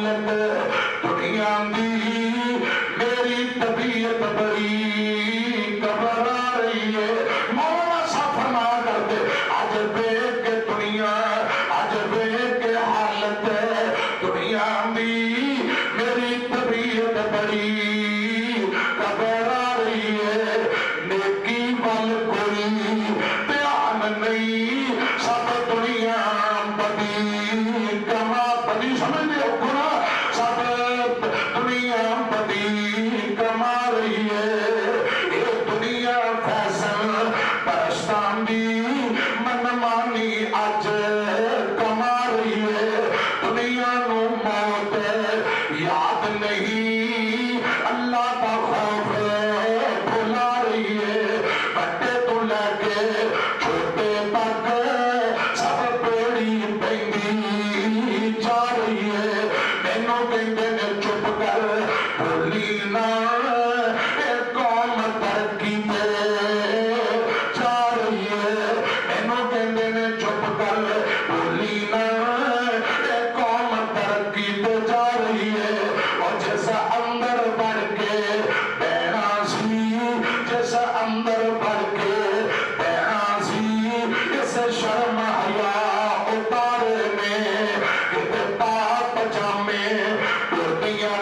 हालत दुनिया दी मेरी तबीयत बड़ी घबरा रही है। मौलाना साहब फरमाया करते अज वेख के दुनिया अज वेख के हालत दुनिया दी मेरी तबीयत बड़ी घबरा रही है। नेकी वाल कोई ध्यान नहीं सब दुनिया बदी कमा बदी समझते हो ना सब दुनिया बदी कमा रही है। ये दुनिया फैशन परस्तान दी मनमानी अज कमा रही है। दुनिया नू मौत याद नहीं अल्लाह का खौफ भुला रही है। बड़े तो लैके छोटे तक सब बेड़ी पैंदी जा रही है। मैनू कहते ने चुप कर बोली ना कौम तरक्की पे जा रही है। मैनू कहते ने चुप कर बोली ना कौम तरक्की पे जा रही है। और जैसा अंदर बढ़ के बहना सी जैसा अंदर बढ़ के बहना सी इस शर्म हया उतारे में किते पाप पजामे टोटियां